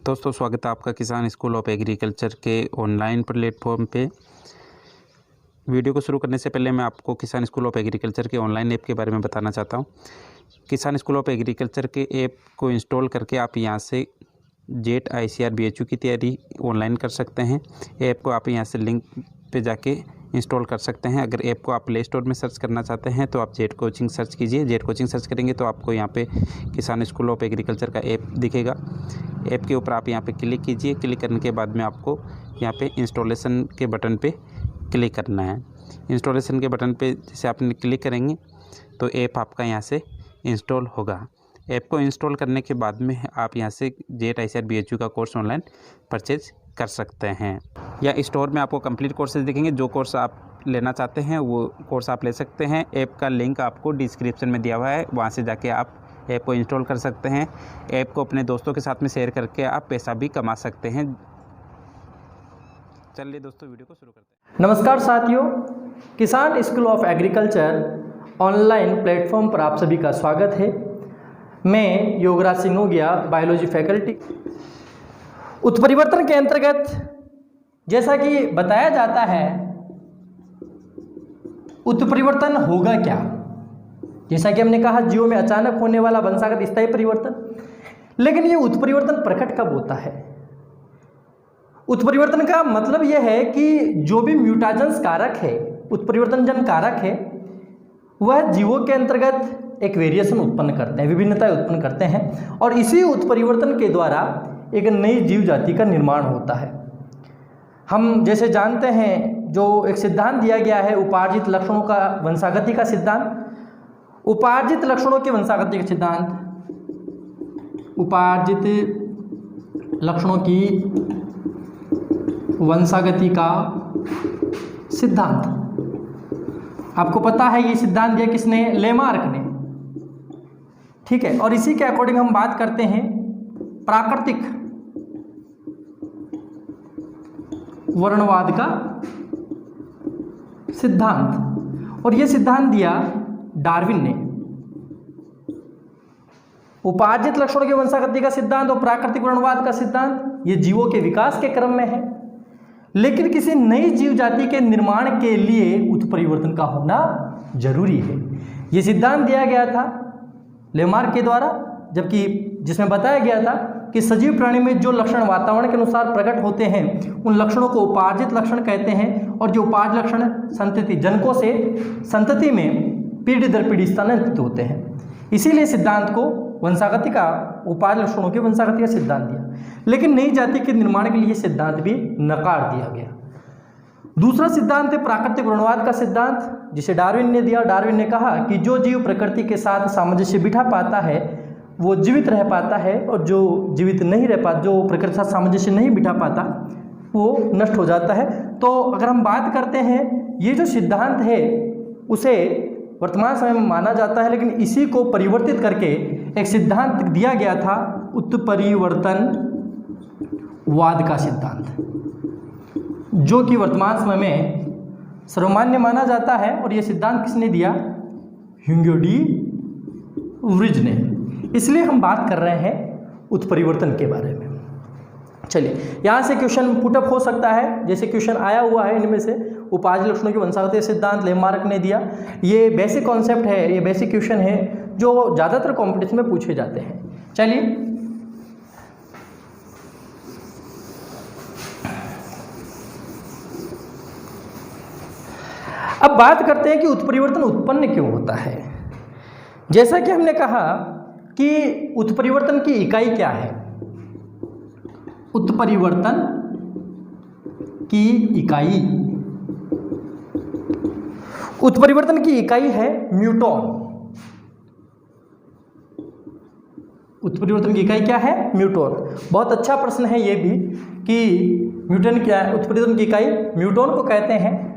दोस्तों स्वागत है आपका किसान स्कूल ऑफ एग्रीकल्चर के ऑनलाइन प्लेटफॉर्म पे। वीडियो को शुरू करने से पहले मैं आपको किसान स्कूल ऑफ एग्रीकल्चर के ऑनलाइन ऐप के बारे में बताना चाहता हूँ। किसान स्कूल ऑफ एग्रीकल्चर के ऐप को इंस्टॉल करके आप यहाँ से जेट ICAR BHU की तैयारी ऑनलाइन कर सकते हैं। ऐप को आप यहाँ से लिंक पे जाके इंस्टॉल कर सकते हैं। अगर ऐप को आप प्ले स्टोर में सर्च करना चाहते हैं तो आप जेट कोचिंग सर्च कीजिए। जेट कोचिंग सर्च करेंगे तो आपको यहाँ पे किसान स्कूल ऑफ एग्रीकल्चर का ऐप दिखेगा। ऐप के ऊपर आप यहाँ पे क्लिक कीजिए। क्लिक करने के बाद में आपको यहाँ पे इंस्टॉलेशन के बटन पे क्लिक करना है। इंस्टॉलेशन के बटन पे जैसे आपने क्लिक करेंगे तो ऐप आपका यहाँ से इंस्टॉल होगा। ऐप को इंस्टॉल करने के बाद में आप यहाँ से जेट ICAR BHU का कोर्स ऑनलाइन परचेज कर सकते हैं। या स्टोर में आपको कंप्लीट कोर्सेज दिखेंगे। जो कोर्स आप लेना चाहते हैं वो कोर्स आप ले सकते हैं। ऐप का लिंक आपको डिस्क्रिप्शन में दिया हुआ है, वहाँ से जाके आप ऐप को इंस्टॉल कर सकते हैं। ऐप को अपने दोस्तों के साथ में शेयर करके आप पैसा भी कमा सकते हैं। चलिए दोस्तों वीडियो को शुरू करते हैं। नमस्कार साथियों, किसान school of agriculture online platform पर आप सभी का स्वागत है। मैं योगराज सिंह नोगिया, बायोलॉजी फैकल्टी। उत्परिवर्तन के अंतर्गत जैसा कि बताया जाता है, उत्परिवर्तन होगा क्या? जैसा कि हमने कहा, जीवों में अचानक होने वाला वंशागत स्थायी परिवर्तन। लेकिन ये उत्परिवर्तन प्रकट कब होता है? उत्परिवर्तन का मतलब यह है कि जो भी म्यूटाजेंस कारक है, उत्परिवर्तनजन कारक है, वह जीवों के अंतर्गत एक वेरिएशन उत्पन्न करते हैं, विभिन्नताएं उत्पन्न करते हैं, और इसी उत्परिवर्तन के द्वारा एक नई जीव जाति का निर्माण होता है। हम जैसे जानते हैं, जो एक सिद्धांत दिया गया है उपार्जित लक्षणों का वंशागति का सिद्धांत। उपार्जित लक्षणों के वंशागति का सिद्धांत, उपार्जित लक्षणों की वंशागति का सिद्धांत। आपको पता है ये सिद्धांत दिया किसने? लेमार्क ने। ठीक है, और इसी के अकॉर्डिंग हम बात करते हैं प्राकृतिक वर्णवाद का सिद्धांत, और यह सिद्धांत दिया डार्विन ने। उपार्जित लक्षणों के वंशागति का सिद्धांत और प्राकृतिक वर्णवाद का सिद्धांत ये जीवों के विकास के क्रम में है, लेकिन किसी नई जीव जाति के निर्माण के लिए उत्परिवर्तन का होना जरूरी है। ये सिद्धांत दिया गया था लेमार्क के द्वारा, जबकि जिसमें बताया गया था कि सजीव प्राणी में जो लक्षण वातावरण के अनुसार प्रकट होते हैं उन लक्षणों को उपार्जित लक्षण कहते हैं, और जो उपार्जित लक्षण संतति जनकों से संतति में पीढ़ी दर पीढ़ी स्थानांतरित होते हैं। इसीलिए सिद्धांत को वंशागति का, उपार्जित लक्षणों के वंशागति का सिद्धांत दिया। लेकिन नई जाति के निर्माण के लिए सिद्धांत भी नकार दिया गया। दूसरा सिद्धांत है प्राकृतिक वर्णवाद का सिद्धांत, जिसे डार्विन ने दिया। डार्विन ने कहा कि जो जीव प्रकृति के साथ सामंजस्य बिठा पाता है वो जीवित रह पाता है, और जो जीवित नहीं रह पाता, जो प्रकृति के साथ सामंजस्य नहीं बिठा पाता, वो नष्ट हो जाता है। तो अगर हम बात करते हैं, ये जो सिद्धांत है उसे वर्तमान समय में माना जाता है, लेकिन इसी को परिवर्तित करके एक सिद्धांत दिया गया था उत्परिवर्तनवाद का सिद्धांत, जो कि वर्तमान समय में सर्वमान्य माना जाता है। और यह सिद्धांत किसने दिया? ह्यूगो डी वृज ने। इसलिए हम बात कर रहे हैं उत्परिवर्तन के बारे में। चलिए, यहाँ से क्वेश्चन पुटअप हो सकता है, जैसे क्वेश्चन आया हुआ है इनमें से। उपार्जित लक्षणों के वंशागति सिद्धांत लेमार्क ने दिया। ये बेसिक कॉन्सेप्ट है, ये बेसिक क्वेश्चन है जो ज़्यादातर कॉम्पिटिशन में पूछे जाते हैं। चलिए, अब बात करते हैं कि उत्परिवर्तन उत्पन्न क्यों होता है। जैसा कि हमने कहा कि उत्परिवर्तन की इकाई क्या है? उत्परिवर्तन की इकाई, उत्परिवर्तन की इकाई है म्यूटॉन। उत्परिवर्तन की इकाई क्या है? म्यूटॉन। बहुत अच्छा प्रश्न है ये भी कि म्यूटॉन क्या है? उत्परिवर्तन की इकाई म्यूटॉन को कहते हैं।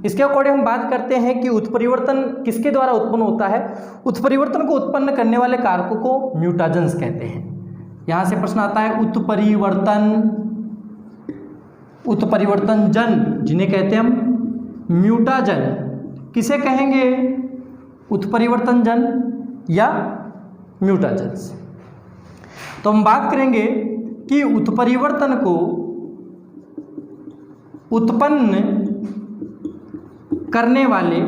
इसके अकॉर्डिंग हम बात करते हैं कि उत्परिवर्तन किसके द्वारा उत्पन्न होता है। उत्परिवर्तन को उत्पन्न करने वाले कारकों को म्यूटाजेंस कहते हैं। यहाँ से प्रश्न आता है उत्परिवर्तन जन, जिन्हें कहते हैं हम म्यूटाजन। किसे कहेंगे? उत्परिवर्तन जन या म्यूटाजेंस। तो हम बात करेंगे कि उत्परिवर्तन को उत्पन्न करने वाले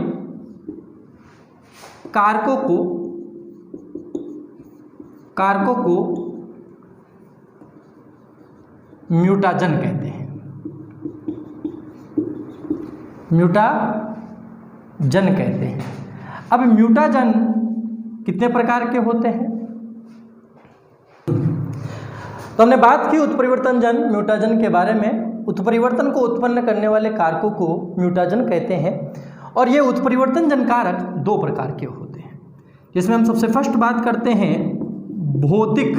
कारकों को म्यूटाजन कहते हैं। म्यूटाजन कहते हैं। अब म्यूटाजन कितने प्रकार के होते हैं? तो हमने बात की उत्परिवर्तन जन म्यूटाजन के बारे में। उत्परिवर्तन को उत्पन्न करने वाले कारकों को म्यूटाजन कहते हैं और ये उत्परिवर्तन जन कारक दो प्रकार के होते हैं, जिसमें हम सबसे फर्स्ट बात करते हैं भौतिक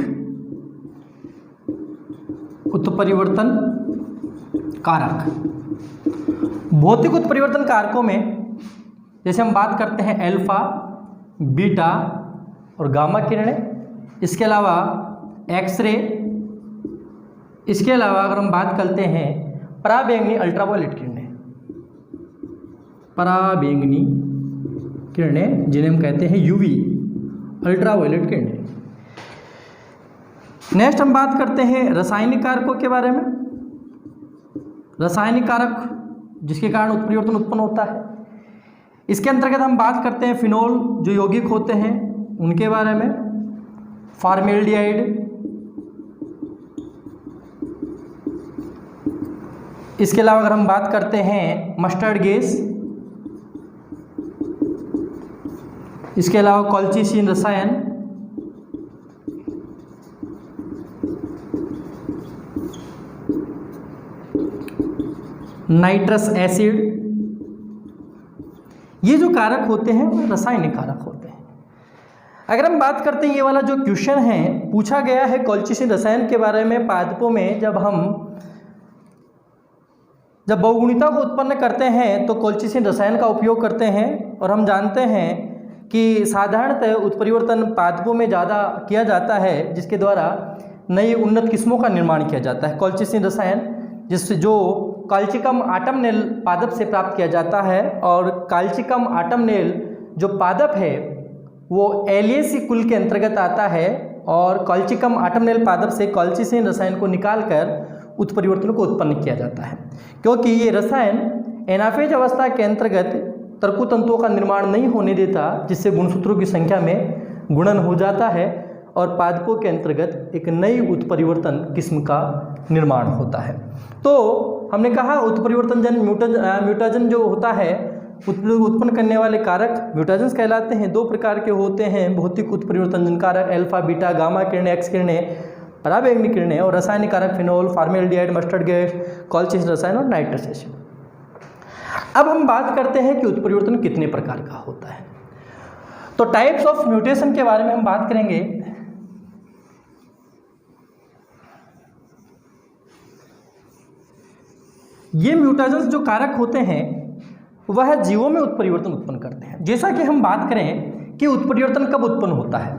उत्परिवर्तन कारक। भौतिक उत्परिवर्तन कारकों में जैसे हम बात करते हैं अल्फा, बीटा और गामा किरणें, इसके अलावा एक्सरे, इसके अलावा अगर हम बात करते हैं पराबैंगनी अल्ट्रावायलेट किरणें, पराबैंगनी किरणें जिन्हें हम कहते हैं यूवी अल्ट्रावायलेट किरणें। नेक्स्ट हम बात करते हैं रासायनिक कारकों के बारे में। रासायनिक कारक जिसके कारण उत्परिवर्तन उत्पन्न होता है, इसके अंतर्गत हम बात करते हैं फिनोल जो यौगिक होते हैं उनके बारे में, फॉर्मेल्डिहाइड, इसके अलावा अगर हम बात करते हैं मस्टर्ड गैस, इसके अलावा कॉल्चिसिन रसायन, नाइट्रस एसिड, ये जो कारक होते हैं वो रासायनिक कारक होते हैं। अगर हम बात करते हैं ये वाला जो क्वेश्चन है पूछा गया है कॉल्चिसिन रसायन के बारे में पादपों में, जब बहुगुणिता को उत्पन्न करते हैं तो कॉल्चिसिन रसायन का उपयोग करते हैं और हम जानते हैं कि साधारणतः उत्परिवर्तन पादपों में ज़्यादा किया जाता है जिसके द्वारा नई उन्नत किस्मों का निर्माण किया जाता है। कॉल्चिसिन रसायन जिससे जो काल्चिकम आटमनेल पादप से प्राप्त किया जाता है और काल्चिकम आटमनेल जो पादप है वो एलियेसी कुल के अंतर्गत आता है और काल्चिकम आटमनेल पादप से कॉल्चिसिन रसायन को निकालकर उत्परिवर्तन को उत्पन्न किया जाता है, क्योंकि ये रसायन एनाफेज अवस्था के अंतर्गत तर्कुतंतुओं का निर्माण नहीं होने देता, जिससे गुणसूत्रों की संख्या में गुणन हो जाता है और पादपों के अंतर्गत एक नई उत्परिवर्तन किस्म का निर्माण होता है। तो हमने कहा उत्परिवर्तन जन म्यूटाजन जो होता है उत्पन्न करने वाले कारक म्यूटाजन्स कहलाते हैं। दो प्रकार के होते हैं भौतिक उत्परिवर्तन जन कारक, अल्फा, बीटा, गामा किरणें, एक्स किरणें, पराबैंगनी किरणें, और रासायनिक कारक phenol, formaldehyde, mustard gas, colchicine रसायन और नाइट्रस एसिड। अब हम बात करते हैं कि उत्परिवर्तन कितने प्रकार का होता है। तो टाइप्स ऑफ म्यूटेशन के बारे में हम बात करेंगे। ये म्यूटेशंस जो कारक होते हैं वह जीवों में उत्परिवर्तन उत्पन्न करते हैं। जैसा कि हम बात करें कि उत्परिवर्तन कब उत्पन्न होता है,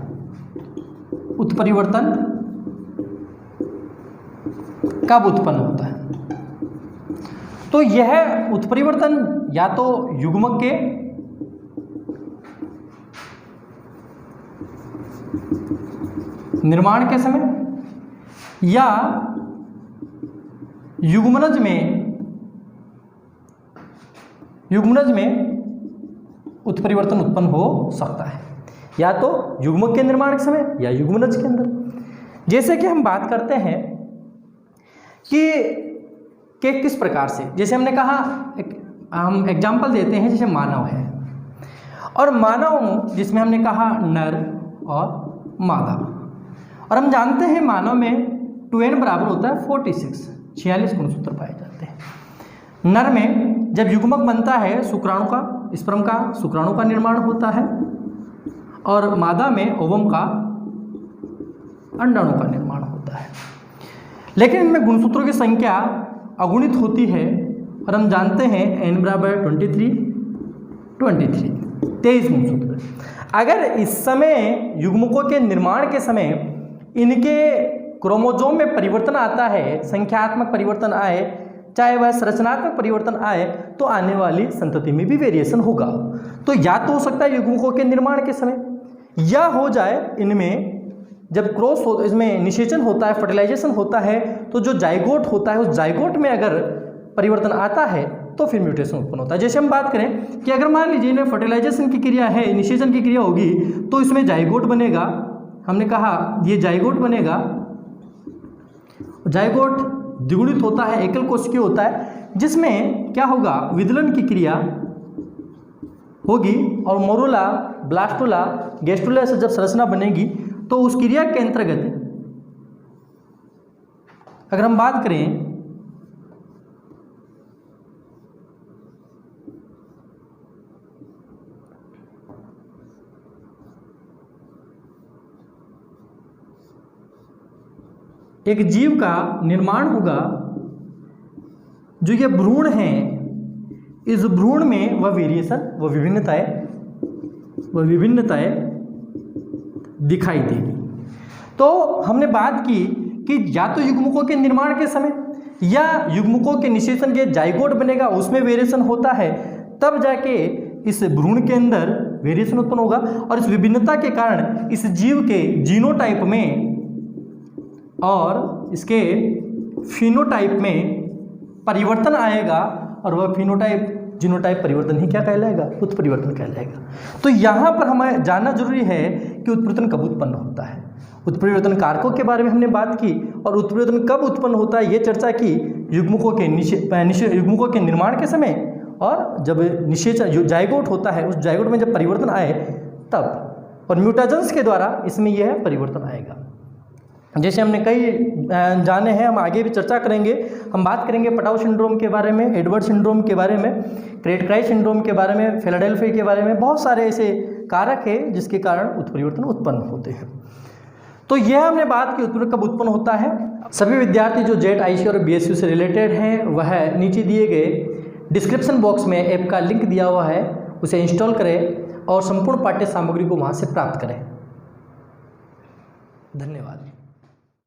उत्परिवर्तन कब उत्पन्न होता है, तो यह उत्परिवर्तन या तो युग्मक के निर्माण के समय या युग्मनज में उत्परिवर्तन उत्पन्न हो सकता है, या तो युग्मक के निर्माण के समय या युग्मनज के अंदर। जैसे कि हम बात करते हैं कि किस प्रकार से, जैसे हमने कहा हम एग्जाम्पल देते हैं, जैसे मानव है और मानव जिसमें हमने कहा नर और मादा, और हम जानते हैं मानव में 2n बराबर होता है 46 गुणसूत्र पाए जाते हैं। नर में जब युग्मक बनता है शुक्राणु का, स्पर्म का, शुक्राणु का निर्माण होता है और मादा में ओवम का, अंडाणु का निर्माण होता है। लेकिन इनमें गुणसूत्रों की संख्या अगुणित होती है और हम जानते हैं n बराबर 23 गुणसूत्र। अगर इस समय युग्मकों के निर्माण के समय इनके क्रोमोजोम में परिवर्तन आता है, संख्यात्मक परिवर्तन आए, चाहे वह संरचनात्मक परिवर्तन आए, तो आने वाली संतति में भी वेरिएशन होगा। तो या तो हो सकता है युग्मकों के निर्माण के समय, या हो जाए इनमें जब क्रॉस हो, इसमें निषेचन होता है, फर्टिलाइजेशन होता है, तो जो जाइगोट होता है उस जाइगोट में अगर परिवर्तन आता है तो फिर म्यूटेशन उत्पन्न होता है। जैसे हम बात करें कि अगर मान लीजिए इनमें फर्टिलाइजेशन की क्रिया है, निषेचन की क्रिया होगी, तो इसमें जाइगोट बनेगा। हमने कहा ये जाइगोट बनेगा। जाइगोट द्विगुणित होता है, एकल कोशिकीय होता है, जिसमें क्या होगा, विदलन की क्रिया होगी और मोरूला, ब्लास्टुला, गैस्ट्रुला से जब संरचना बनेगी तो उस क्रिया के अंतर्गत अगर हम बात करें एक जीव का निर्माण होगा, जो ये भ्रूण है, इस भ्रूण में वह वेरिएशन, वह विभिन्नताएं दिखाई देगी। तो हमने बात की कि या तो युग्मकों के निर्माण के समय या युग्मकों के निषेचन के जाइगोट बनेगा, उसमें वेरिएशन होता है, तब जाके इस भ्रूण के अंदर वेरिएशन उत्पन्न होगा और इस विभिन्नता के कारण इस जीव के जीनोटाइप में और इसके फिनोटाइप में परिवर्तन आएगा और वह फिनोटाइप जीनोटाइप परिवर्तन ही क्या कहलाएगा, उत्परिवर्तन कहलाएगा। तो यहाँ पर हमें जानना जरूरी है कि उत्परिवर्तन कब उत्पन्न होता है। उत्परिवर्तन कारकों के बारे में हमने बात की और उत्परिवर्तन कब उत्पन्न होता है ये चर्चा की, युग्मकों के निर्माण के समय और जब निषेचन जाइगोट होता है, उस जाइगोट में जब परिवर्तन आए तब, और म्यूटेशंस के द्वारा इसमें यह परिवर्तन आएगा। जैसे हमने कई जाने हैं, हम आगे भी चर्चा करेंगे। हम बात करेंगे पटाउ सिंड्रोम के बारे में, एडवर्ड सिंड्रोम के बारे में, क्रेट-क्राई सिंड्रोम के बारे में, फिलाडेल्फिया के बारे में। बहुत सारे ऐसे कारक हैं जिसके कारण उत्परिवर्तन उत्पन्न होते हैं। तो यह हमने बात की उत्परिवर्तन कब उत्पन्न होता है। सभी विद्यार्थी जो जेट, आईसी और बीएसयू से रिलेटेड हैं वह नीचे दिए गए डिस्क्रिप्शन बॉक्स में ऐप का लिंक दिया हुआ है, उसे इंस्टॉल करें और संपूर्ण पाठ्य सामग्री को वहाँ से प्राप्त करें। धन्यवाद।